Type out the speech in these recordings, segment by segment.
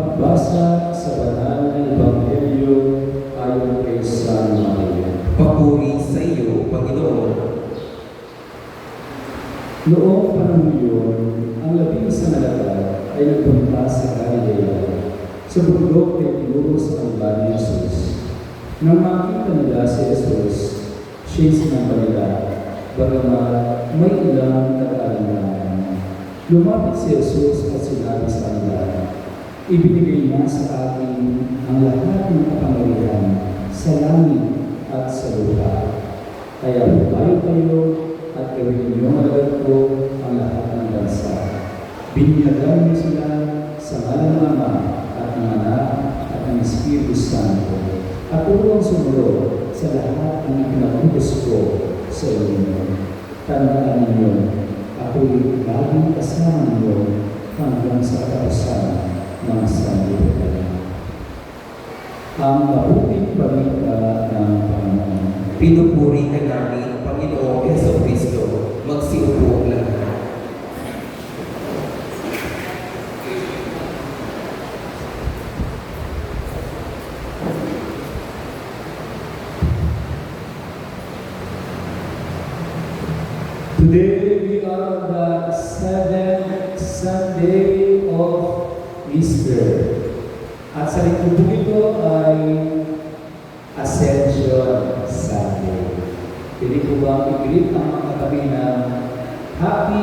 Pagbasa sa banal na Ebanghelyo ayon kay San Maria. Papuri sa iyo, Panginoon. Noong panahon yun, ang 11 ay nagpunta sa Galilea, sa bundok ay tinuro sa kanila ni Jesus. Nang makita nila si Jesus, siya'y sinambalila, bagamat may ilang nag-aalinlangan. Lumapit si Jesus at sinabi sa kanila, ibinigay na sa akin ang lahat ng kapangyarihan sa langit at sa lupa. Kaya humayo kayo at gawin niyo agad ko ang lahat ng bansa. Binyagan niyo sila sa ngalan ng Ama at ng Anak at ng Espiritu Santo. At turuan sumunod sa lahat ng ipinagutos ko sa inyo. Tandaan ninyo, ako'y laging kasama ninyo hanggang sa katapusan ng sanlibutan. Ang mabuting balita ng Panginoon. Pinupuri ka namin, Panginoong Jesucristo. Magsiupo ang lahat. Today we are on the 7th Sunday of Easter. At sa lingkod ito ay Ascension Sunday. Pili ko ba i-greet ang mga katabi ng Happy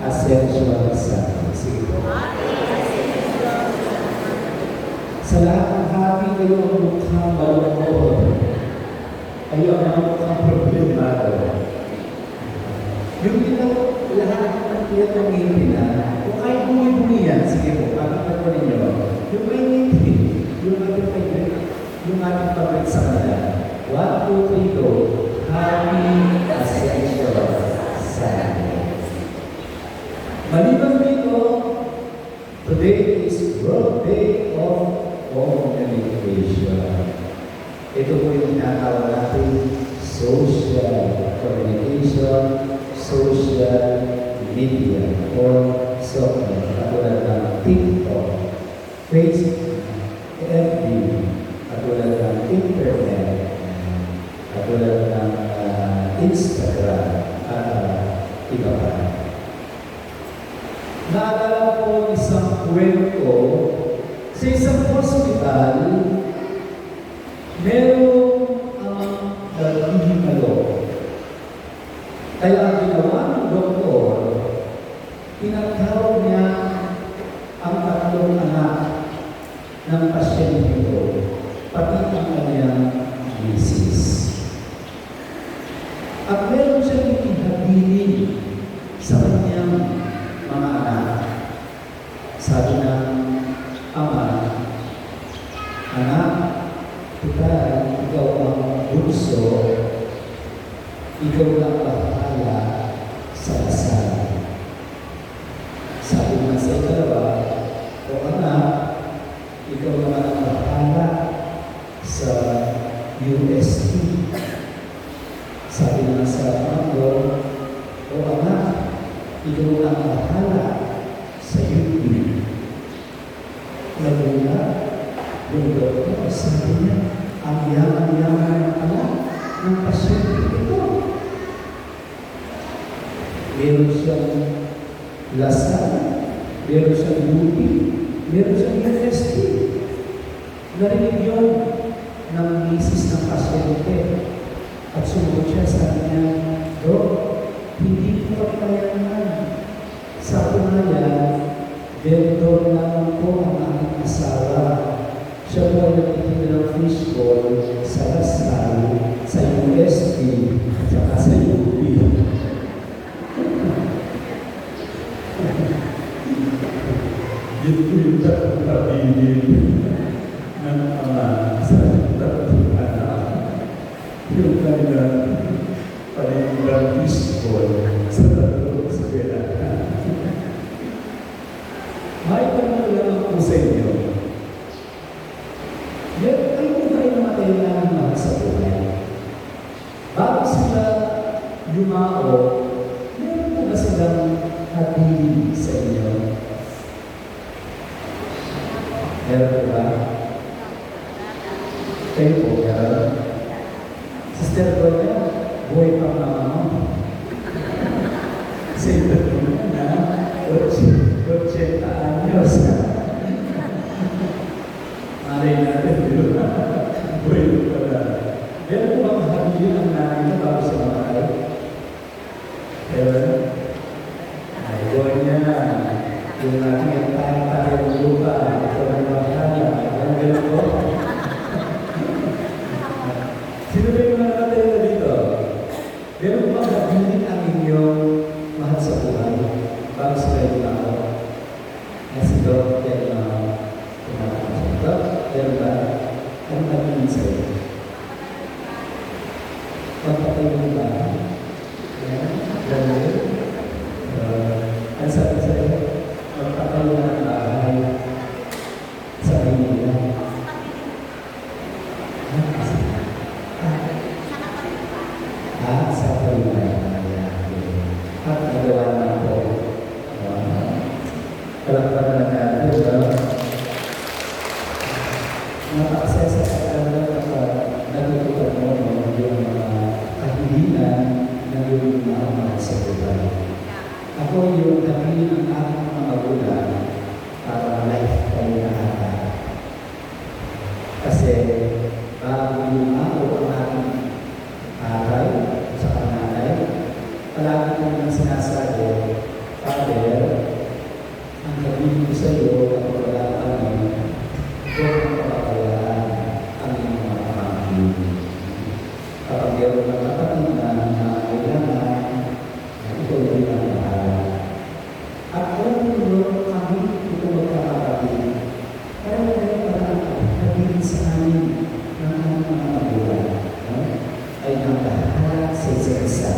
Ascension Sunday? Sige po. Sa lahat ng happy kayo ang mukhang malungkot. Kayo ang mukhang problemado. Yung lahat ng tiyat ng ngipin na, kung ay bumi-bumi yan, sige po, pakita ko ninyo, yung may ngipin, yung ating pabalik sa kanila. 1, 2, 3, go. Happy Ascension Sunday. Maliban dito, today is World Day of Communication. Ito po yung tinatawag natin social communication, social media, or software, katulad ng TikTok, Facebook, FB, katulad ng Internet, katulad ng Instagram, at iba pa. Naalala ko isang kwento sa isang hospital, merong naghihingalo. Kaya ang ginawa ng doktor, tinatawag niya ang tatlong anak ng pasyente ito, pati ang kanyang misis. At meron siyang itinabilin sa kanyang mga anak. Sabi ng ama, anak, ikaw ang bunso, ikaw lang bahala sa kasal. Sabi naman sa ikalawa, o anak, ikaw naman ang bahala sa UST. Sabi naman sa panglo, o anak, ikaw lang ang bahala sa UP. Nagula, yung doktor, sabi niya, ang yaman-yaman ng anak ng pasyente ito. Meron siyang Lasal, meron siyang UP, meron siyang UST. Narinig yun ng misis ng pasyente. At sumunod siya sa kanya, Dok, hindi ko kayanan. Sa umayan, dental naman po ang aking asawa. Siya po ay nagtitinda ng fishball sa Lasal, sa UST, at saka sa UP. Yun po yung tatapinin ng ama sa tatlong anak. Yung kanilang panindag fishball sa tatlong eskwelahan. May pagkakalang po sa inyo. Meron kayo po kayo namatay na mga sa buhay. Bago sila yumao, meron po ba silang habilin sa inyo? Meron po ba? Kayo po, meron? Sister Gloria, buhay pa ang mama mo. Sister Gloria na, 80 anyos. Malay natin, di ba? Buhay pa na. Meron po ba mahagilin ang nanay na bago sa mga kayo? Meron? Ay, buhay niya. Yung aking tayo ng lupa, ito ang makakala. Ang galing po. Sino ba yung mga nakatayo dito? Meron ba mahagilin ang inyong mahal sa buhay? Bago sa kayo na ako? Nasa ito, yan na kumakakas ito. Meron ba? Ano mahagilin sa'yo? Magpatayo ng bahay. Yan. Ganun. Ang sabi sa'yo, magpatayo ng bahay sa Manila. Sa Manila. At nagawa na po. Kalakpan na natin. Napakasesa sa kanila kapag natutupan mo yung mga kahilingan na yung mga sa buhay. Ako yung kahilingan ng aking mga magulang para lifetime na ata. Kasi bago yung ako ang aking aral sa kananay, palagi ko nang sinasabi, Father, ang sabihin ko sa iyo kapag wala kami, huwag mong papabayaan ang iyong mga pamangkin. Kapag meron ng kapatid na kailangan, ito rin ang mahal. At alam mo kami, ito magkakapatid. Kaya meron parang kapatid sa amin ng aming mga magulang ay nakaharap sa isa-isa.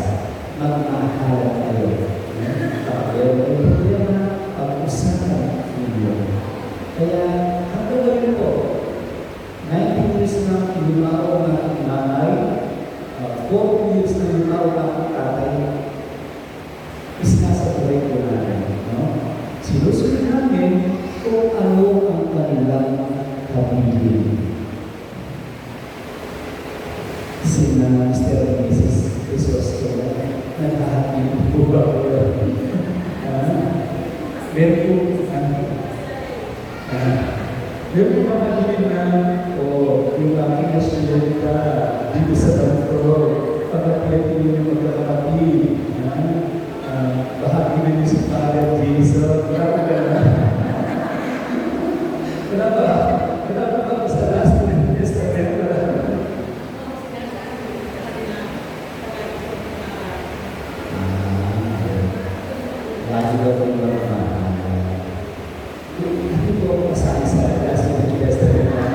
Magmahalan kayo. Kapag meron kayo problema, pag-usapan ninyo. Kaya, hanggang ngayon po, 19 years na lumao ng aking nanay, 4 years na lumao ng aking tatay, is nasa buhay ko namin. Sinusunod namin kung ano ang kanilang pamilya. Sina Mr. and Mrs. Crisosto, naghahatin po ba ko? Meron po, meron po makakilin na yung aking asyenta dito sa Tantro, pagkakitin yung magkakapatid, bahagi na niyo si Father Jesus. Grabe ka na. Kenapa? Kenapa kamu sa last testament na? Lagi daw po yung mga hindi po ako kasali sa last testament na.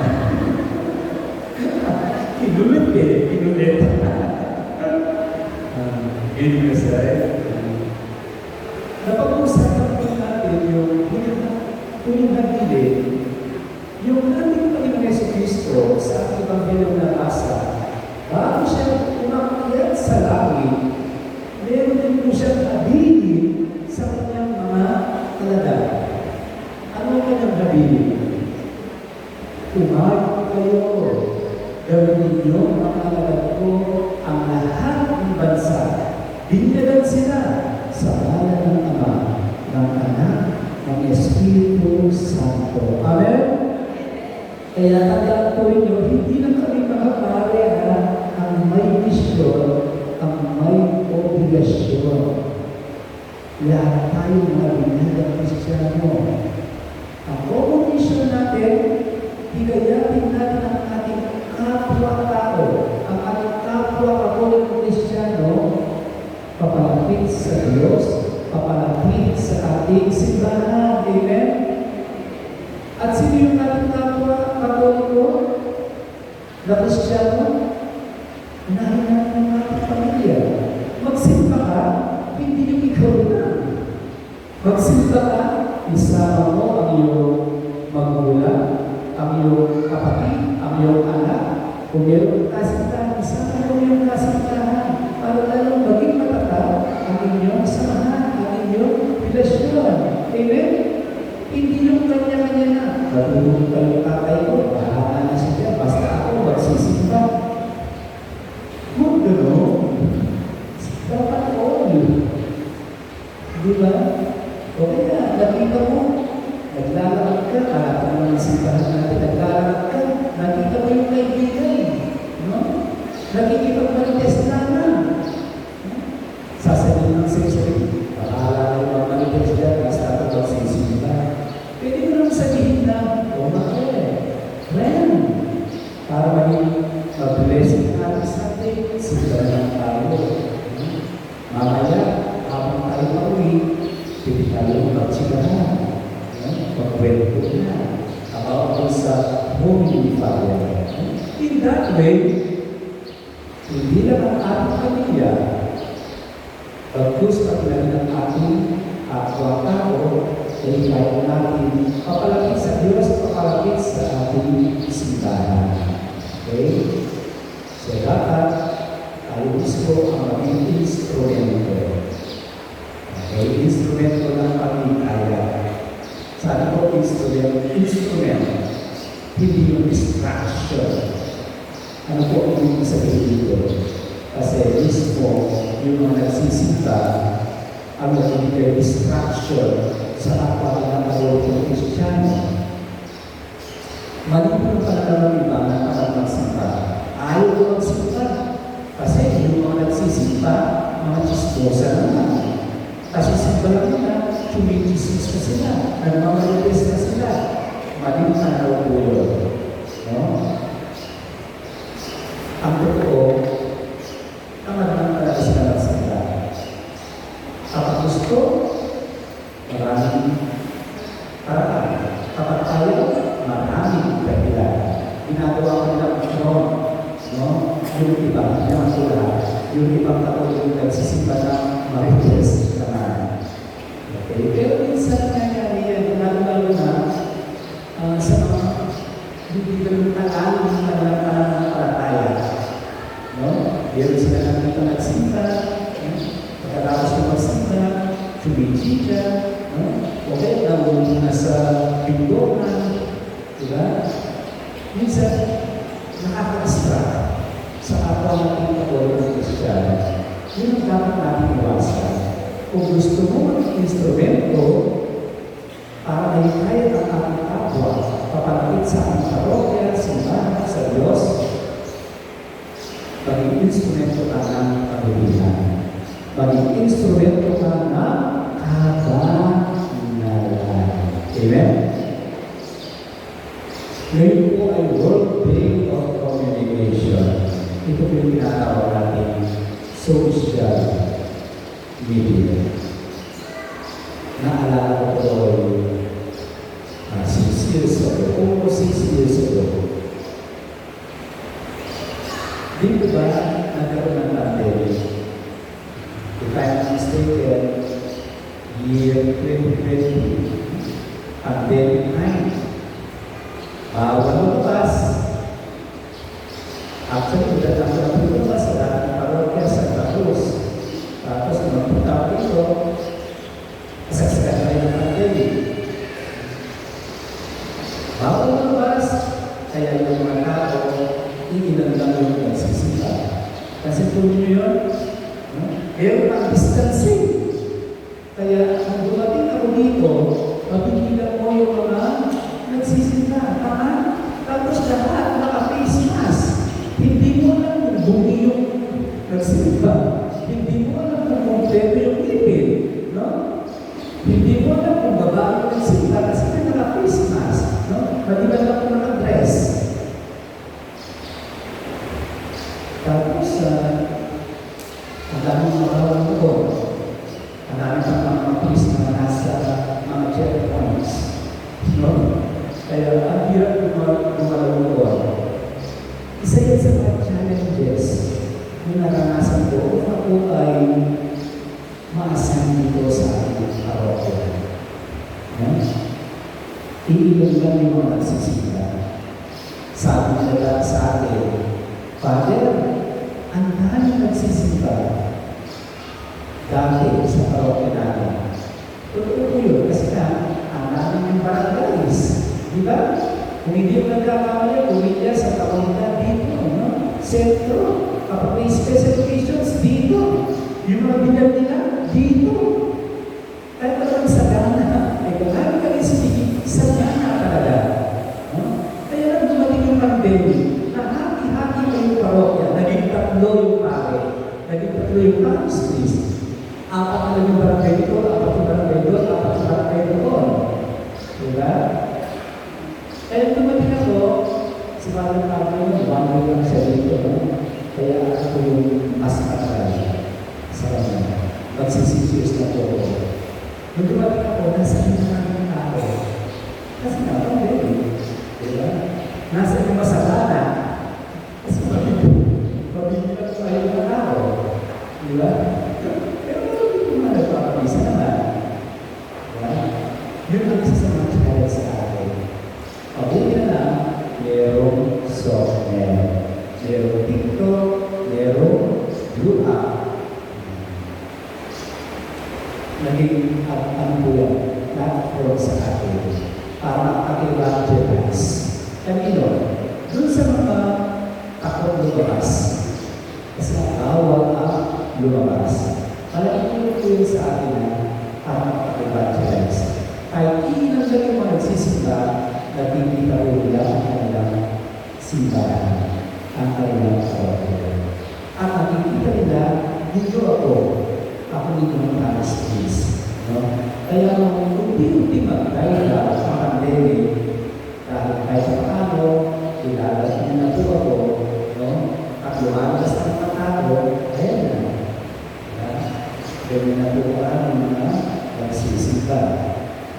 Kinulit eh, kinulit. Hindi ko sa'yo. Napag-uusapan po natin yung pinahagilin, yung ating Panginoon Jesucristo sa ating Ebanghelyo na nabasa, bago siya umakyat sa langit, meron din po siyang habilin sa kanyang mga alagad. Ano ang kanyang habilin? Kumain kayo, gawin ninyo mga alagad ko ang lahat ng bansa. Binyagan sila sa ngalan ng Ama, ng Anak, ng Espiritu Santo. Amen? Kaya tandaan po ninyo, hindi lang kami mga pareha ang may misyon, ang may obligasyon. Lahat tayo mga binyagang Kristiyano. Ang obligasyon natin, higayatin natin ang ating kapwa-tao, ang ating kapwa-katolikong Kristiyano, papalapit sa Diyos, papalapit sa ating simbahan. Amen? At sino yung ating kapwa katoliko na Kristiyano? Unahin natin ang ating pamilya. Magsimba ka, hindi yung ikaw na. Magsimba ka, isama mo ang iyong magulang, ang iyong kapatid, ang iyong anak. Kung meron kasintahan, isama mo yung kasintahan para lalong maging matatag ang inyong samahan, ang inyong relasyon. Amen? Hindi yung kanya-kanya na. Matulog nandun pa yung tatay ko, bahala na siya, basta ako magsisimba. Huwag gano'n. Dapat all. Di ba? O kaya, nakita mo, naglalakad ka, kahit naman ang simbahan natin, naglalakad ka, nakita mo yung kaibigan. No? Nakikipag-marites na. Sasabihin ng sexually, bahala na yung mga marites dyan, basta ako magsisimba. Pwede mo naman sabihin na, friend, para maging mag-blessing natin sa atin, simba lang tayo. Mamaya, habang tayo pauwi, pwede tayo magsigahan. Magkwento na about kung sa Holy Father. In that way, hindi lang ang ating pamilya, pagkus pati na rin ang ating kapwa-tao, ay kaya natin papalapit sa Diyos, papalapit sa ating simbahan. Okay? So, dapat tayo mismo ang maging instrumento. Okay? Instrumento ng pamilya. Sana po instrument, hindi yung distraction. Ano po ang ibig sabihin dito? Kasi mismo yung mga nagsisimba ang nagbibigay distraction sa kapwa ng mga Kristiyano. Mali po yung pananaw ng iba na kapag magsimba. Ayaw ko magsimba. Kasi yung mga nagsisimba, mga chismosa naman. Kasi simba lang nila, tumichismis pa sila, nagmamalites na sila. Mali yung pananaw po yun. No? Ang totoo, tama naman talaga sila magsimba. Kapag gusto, maraming paraan. Kapag tayo, maraming dahilan. Ginagawa ko nila noon, no? Yung iba, yung lahat, yung ibang katulad yung nagsisimba ng marites naman. Okay? Pero minsan nangyari yan, lalo na sa mga hindi ganun tagal ng kanilang pananampalataya. No? Meron sila nakita nagsimba, pagkatapos na magsimba, tumichika, okay, nabulong na sa pindongan, diba? Minsan, nakaka-distract sa kapwa natin katulad ng Kristiyano. Yun ang dapat natin iwasan. Kung gusto mo mag-instrumento para mahikayat ang ating kapwa, papalapit sa ating parokya, simbahan, sa Diyos, maging instrumento ka ng pagbibihan. Maging instrumento ka ng kabanalan. Amen? Ngayon po ay World Day of Communication. Ito po yung tinatawag natin social media. Naalala ko po 6 years ago, almost 6 years ago. Di ba nagkaroon ng pandemic? If I'm not mistaken, year 2020, pandemic time. Lumabas. Actually, udah lang lumabas sa dating parokya sa Cruz. Tapos, magpunta ko ito, kasaksikan na rin ang pandemic. Bawal lumabas, kaya yung mga tao, iilan lang yung nagsisimba. Kasi kung nyo yun, meron ang distancing. Kaya, kung dumating ako dito, mapigilan mo yung mga nagsisimba. Tapos lahat naka-face mask. Hindi mo alam kung bumi yung nagsimba. Hindi mo alam kung kompleto yung ipin. No? Hindi mo alam kung babae yung nagsimba kasi may naka-face mask. No? Madiban lang kung naka-dress. Tapos, ang daming mga ko. Ang daming mga police na nasa mga checkpoints. No? Kaya ang hirap lumalungkot. Isa yan sa mga challenges na naranasan ko kung ako ay maasan dito sa ating parokya. Iilan lang yung mga nagsisimba. Sabi nila sa atin, Father, ang dami nagsisimba dati sa parokya natin. Totoo po yun kasi ang dami ng barangays. Diba? Kung hindi mo nagkakamali, pumilya sa kaunta dito, no? Sentro, kapag may special occasions, dito. Yung mga bilang nila, dito. Kahit naman sa gana, ay kung kami sige, sa gana talaga. No? Kaya lang dumating yung pandemic, na hati-hati na yung parokya, naging tatlo yung pare, naging tatlo yung parish priest. Apat na yung barangay dito, apat yung barangay doon, apat yung barangay doon. Diba? Kaya dumating ako, si Father Pablo, one lang siya dito, no? Kaya ako yung mas matagal sa kanya. Magsisisiyos na po ako. Nung dumating ako, nasa inyo namin ang tao. Kasi nga, pandemic. Diba? Nasa yung masakana. Kasi mabibilang tayo ng tao. Diba? Pero yung mga nagpapamisa naman. Diba? Yun ang isa sa mga challenge sa akin. Mabuti na lang, merong software. Merong TikTok, merong Blue App. Naging ano po yan, platform sa atin para makapag-evangelize. Kanino? Doon sa mga takot lumabas. Kasi bawal ang lumabas. Malaking po yun sa atin na para makapag-evangelize. Kahit ilan lang yung mga nagsisimba, nagkikita ko nila ang kanilang simbahan, ang kanilang kawalan. At nakikita nila, dito ako dito ng parish priest. No? Kaya nung ultima, dahil sa pandemic, dahil kahit sa paano, ilalagay niya na po ako, no? At lumagas ang patado, ayan na. Ganyan na po ang mga nagsisimba.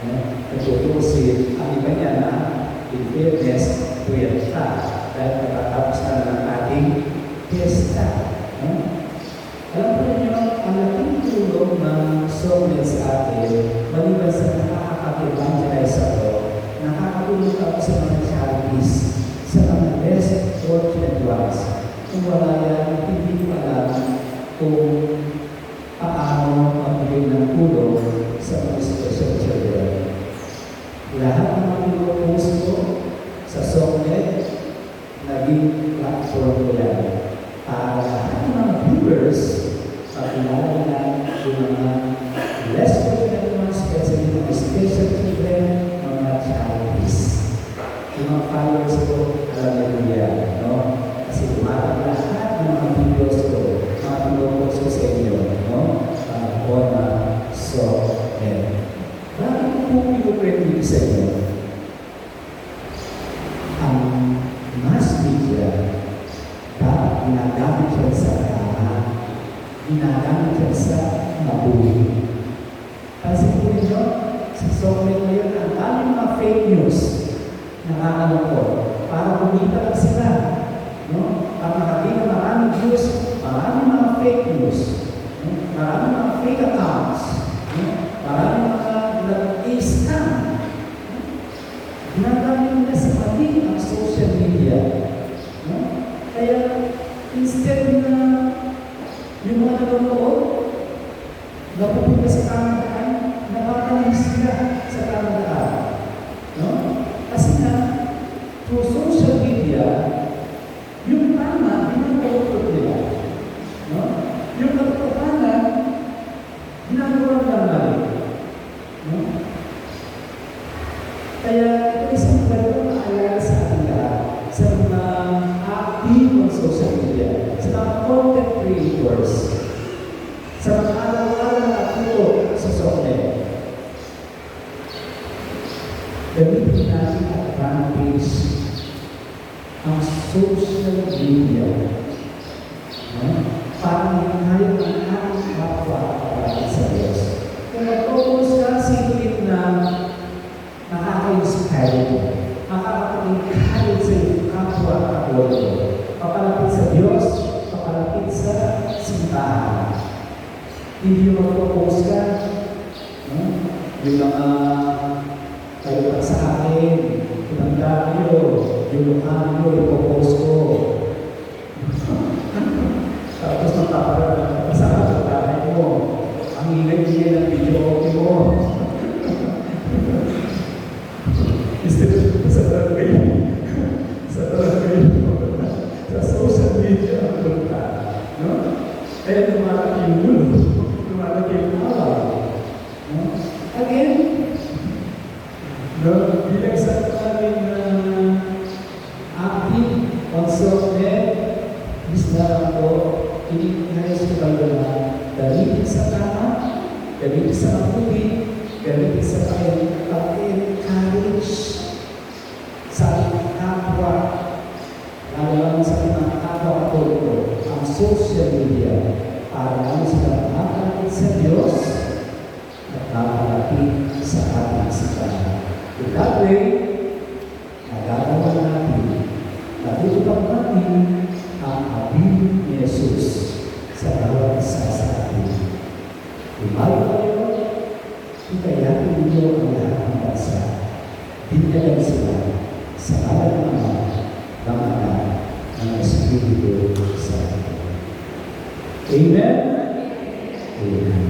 No? Natutusin, ang iba niya na, in fairness, puwerta. Dahil nakatapos na ng ating fiesta. No? Alam po ninyo, ang laking tulong ng software sa atin, maliban sa nakakapag-evangelize ako, nakakatulong ako sa mga charities, sa mga best fortunate ones. Kung wala yan, hindi ko alam kung paano magbigay ng tulong sa mga special children. Lahat ng mga pinupost ko sa software, naging platform ko yan. Para lahat ng mga viewers, pakilala na yung mga less fortunate ones, especially mga special children, mga charities. Yung mga followers ko, alam niya, no? Kasi tumatang lahat ng mga videos ko, mga pinupost ko sa inyo, no? On software. Bakit ko po pinukwento sa inyo? Ang mass media, dapat ginagamit yan sa tama, ginagamit yan sa mabuhi. Kasi po ninyo, sa software ngayon, ang daming mga fake news na para kumita lang sila. No? Para makakita maraming views, maraming mga fake news, no? Maraming mga fake accounts, no? Maraming mga nag-i-scam. Ginagamit nila sa pati ang social media. No? Kaya, instead na yung mga nanonood, napupunta sa kamantaan, nakakalim sila sa kamantaan. No? Kasi na, through social media, yung tama, ginagawa nila. No? Yung katotohanan, ginagawa lang namin. No? Kaya, ito isang talagang maalala sa ating lahat, sa mga active on social media, sa mga content creators, sa mga araw-araw na aktibo sa software. Gamitin natin advantage ang social media, no? Para mahayag ang ating kapwa para sa Diyos. Kung mag-focus ka sa ilit na nakaka-inspire, makakapag-encourage sa iyong kapwa at kapwa, papalapit sa Diyos, papalapit sa simbahan. Hindi yung mag-focus ka, no? Yung mga kayo pa sa akin, pinagdaan nyo, yung luhaan nyo, ipopost ko. Tapos magpaparaan ka sa kapatid mo, ang ingay-ingay ng video okay mo. Instead of sa barangay, ininayos ko kayo na gamitin sa tama, gamitin sa mabuti, gamitin sa pag-encourage sa ating kapwa, lalo lang sa mga kapwa Katoliko, ang social media para lang sila makakapit sa Diyos at makakapit sa ating sikap. In that way, nagagawa natin, natutupad natin ang abin ni Jesus sa bawat isa sa atin. Lumayo kayo, ikayatin ninyo ang lahat ng bansa. Dindagan sila sa ngalan ng Ama, ng Anak, ng Espiritu Santo. Amen? Amen.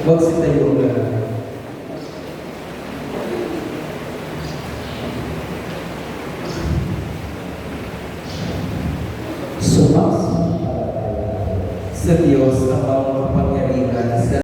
Magsitayo na. Sumasampalataya Sa Diyos ang